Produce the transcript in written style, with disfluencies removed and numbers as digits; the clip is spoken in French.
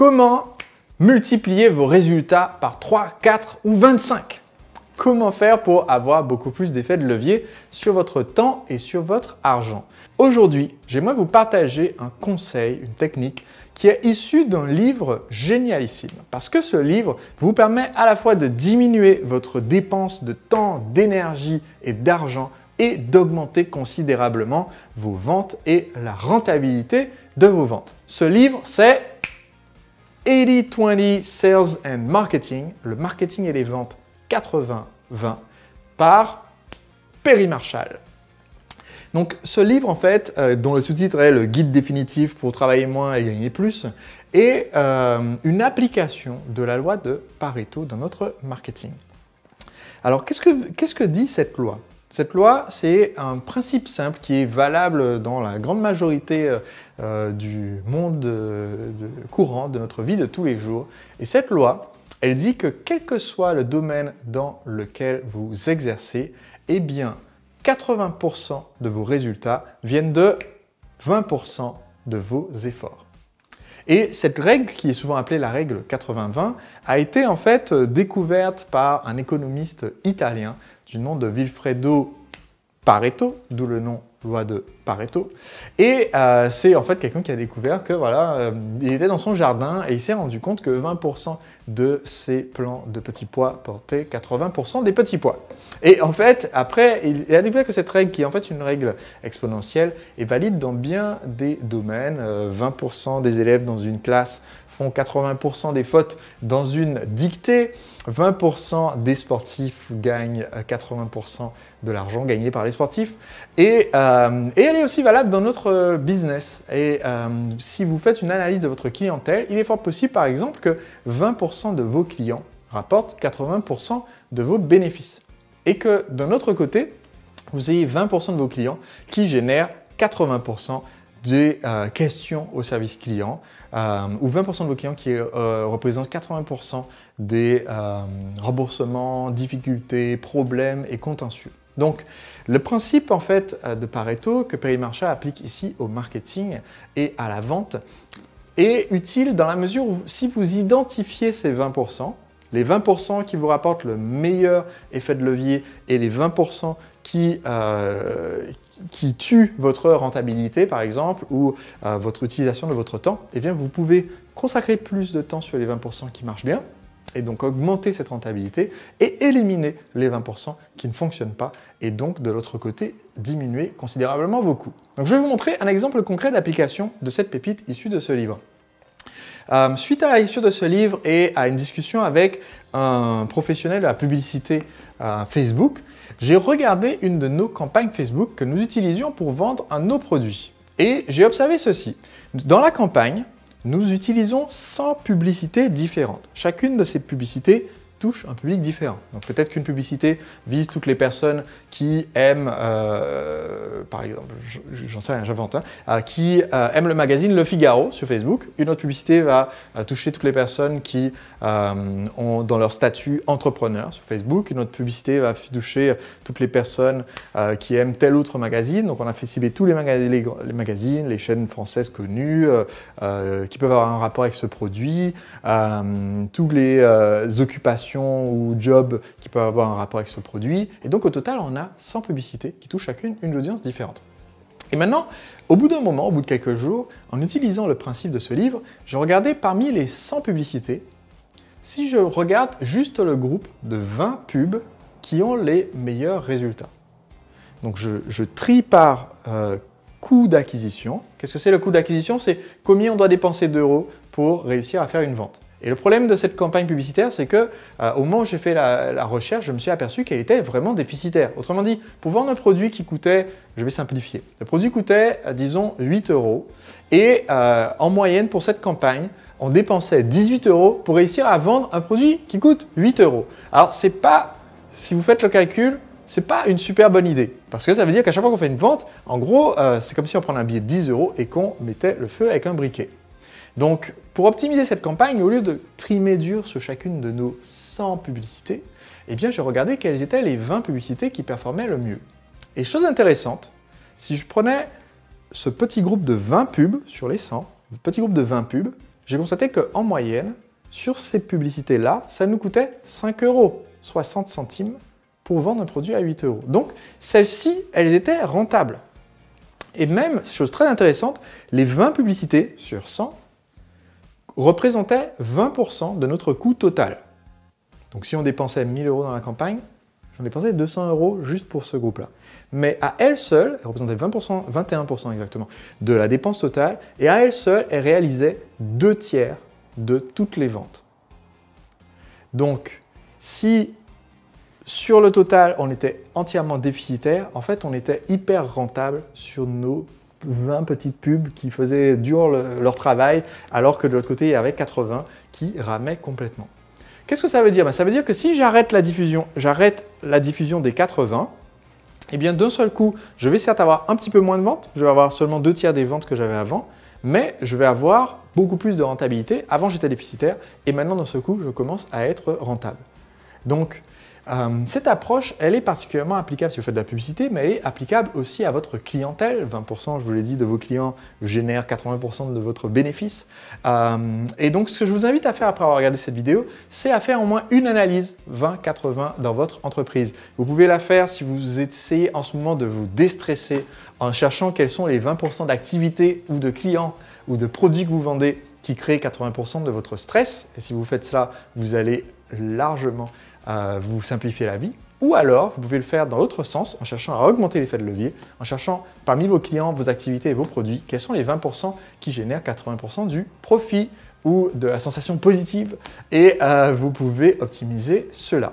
Comment multiplier vos résultats par 3, 4 ou 25? Comment faire pour avoir beaucoup plus d'effet de levier sur votre temps et sur votre argent? Aujourd'hui, j'aimerais vous partager un conseil, une technique qui est issue d'un livre génialissime. Parce que ce livre vous permet à la fois de diminuer votre dépense de temps, d'énergie et d'argent et d'augmenter considérablement vos ventes et la rentabilité de vos ventes. Ce livre, c'est 80-20 Sales and Marketing, le marketing et les ventes 80-20 par Perry Marshall. Donc ce livre en fait, dont le sous-titre est le guide définitif pour travailler moins et gagner plus, est une application de la loi de Pareto dans notre marketing. Alors qu'est-ce que dit cette loi? Cette loi, c'est un principe simple qui est valable dans la grande majorité du monde courant, de notre vie de tous les jours. Et cette loi, elle dit que quel que soit le domaine dans lequel vous exercez, eh bien, 80% de vos résultats viennent de 20% de vos efforts. Et cette règle, qui est souvent appelée la règle 80-20, a été en fait découverte par un économiste italien du nom de Vilfredo Pareto, d'où le nom loi de Pareto. Et c'est en fait quelqu'un qui a découvert que voilà, il était dans son jardin et il s'est rendu compte que 20% de ses plants de petits pois portaient 80% des petits pois. Et en fait, après, il a découvert que cette règle, qui est en fait une règle exponentielle, est valide dans bien des domaines. 20% des élèves dans une classe font 80% des fautes dans une dictée. 20% des sportifs gagnent 80% de l'argent gagné par les sportifs. Et elle est aussi valable dans notre business. Et si vous faites une analyse de votre clientèle, il est fort possible, par exemple, que 20% de vos clients rapportent 80% de vos bénéfices. Et que d'un autre côté, vous ayez 20% de vos clients qui génèrent 80% des questions au service client, ou 20% de vos clients qui représentent 80% des remboursements, difficultés, problèmes et contentieux. Donc, le principe en fait de Pareto que Perry Marshall applique ici au marketing et à la vente est utile dans la mesure où si vous identifiez ces 20%, les 20% qui vous rapportent le meilleur effet de levier et les 20% qui tuent votre rentabilité, par exemple, ou votre utilisation de votre temps, eh bien, vous pouvez consacrer plus de temps sur les 20% qui marchent bien, et donc augmenter cette rentabilité, et éliminer les 20% qui ne fonctionnent pas, et donc, de l'autre côté, diminuer considérablement vos coûts. Donc, je vais vous montrer un exemple concret d'application de cette pépite issue de ce livre. Suite à la lecture de ce livre et à une discussion avec un professionnel de la publicité Facebook, j'ai regardé une de nos campagnes Facebook que nous utilisions pour vendre un de nos produits. Et j'ai observé ceci. Dans la campagne, nous utilisons 100 publicités différentes. Chacune de ces publicités touche un public différent. Donc peut-être qu'une publicité vise toutes les personnes qui aiment, par exemple, j'en sais rien, j'invente, qui aiment le magazine Le Figaro sur Facebook. Une autre publicité va toucher toutes les personnes qui ont dans leur statut entrepreneur sur Facebook. Une autre publicité va toucher toutes les personnes qui aiment tel autre magazine. Donc on a fait cibler tous les magazines, les chaînes françaises connues qui peuvent avoir un rapport avec ce produit, toutes les occupations ou jobs qui peuvent avoir un rapport avec ce produit. Et donc au total, on a 100 publicités qui touchent chacune une audience différente. Et maintenant, au bout d'un moment, au bout de quelques jours, en utilisant le principe de ce livre, je regardais parmi les 100 publicités, si je regarde juste le groupe de 20 pubs qui ont les meilleurs résultats. Donc je trie par coût d'acquisition. Qu'est-ce que c'est le coût d'acquisition? C'est combien on doit dépenser d'euros pour réussir à faire une vente. Et le problème de cette campagne publicitaire, c'est que au moment où j'ai fait la recherche, je me suis aperçu qu'elle était vraiment déficitaire. Autrement dit, pour vendre un produit qui coûtait, je vais simplifier, le produit coûtait, disons, 8 € et en moyenne pour cette campagne, on dépensait 18 € pour réussir à vendre un produit qui coûte 8 €. Alors, c'est pas, si vous faites le calcul, c'est pas une super bonne idée. Parce que ça veut dire qu'à chaque fois qu'on fait une vente, en gros, c'est comme si on prenait un billet de 10 € et qu'on mettait le feu avec un briquet. Donc, pour optimiser cette campagne, au lieu de trimer dur sur chacune de nos 100 publicités, eh bien, j'ai regardé quelles étaient les 20 publicités qui performaient le mieux. Et chose intéressante, si je prenais ce petit groupe de 20 pubs sur les 100, petit groupe de 20 pubs, j'ai constaté qu'en moyenne, sur ces publicités-là, ça nous coûtait 5,60 € pour vendre un produit à 8 €. Donc, celles-ci, elles étaient rentables. Et même, chose très intéressante, les 20 publicités sur 100 représentaient 20% de notre coût total. Donc, si on dépensait 1 000 € dans la campagne, j'en dépensais 200 € juste pour ce groupe-là. Mais à elle seule, elle représentait 20%, 21% exactement, de la dépense totale, et à elle seule, elle réalisait 2/3 de toutes les ventes. Donc, si sur le total, on était entièrement déficitaire, en fait, on était hyper rentable sur nos 20 petites pubs qui faisaient dur leur travail, alors que de l'autre côté, il y avait 80 qui ramaient complètement. Qu'est-ce que ça veut dire? Ça veut dire que si j'arrête la diffusion des 80, eh bien d'un seul coup, je vais certes avoir un petit peu moins de ventes, je vais avoir seulement 2/3 des ventes que j'avais avant, mais je vais avoir beaucoup plus de rentabilité. Avant, j'étais déficitaire et maintenant, d'un seul coup, je commence à être rentable. Donc, cette approche, elle est particulièrement applicable si vous faites de la publicité, mais elle est applicable aussi à votre clientèle. 20%, je vous l'ai dit, de vos clients génèrent 80% de votre bénéfice. Et donc, ce que je vous invite à faire après avoir regardé cette vidéo, c'est à faire au moins une analyse 20-80 dans votre entreprise. Vous pouvez la faire si vous essayez en ce moment de vous déstresser en cherchant quels sont les 20% d'activités ou de clients ou de produits que vous vendez qui créent 80% de votre stress. Et si vous faites cela, vous allez largement vous simplifier la vie. Ou alors, vous pouvez le faire dans l'autre sens, en cherchant à augmenter l'effet de levier, en cherchant parmi vos clients, vos activités et vos produits, quels sont les 20% qui génèrent 80% du profit ou de la sensation positive. Et vous pouvez optimiser cela.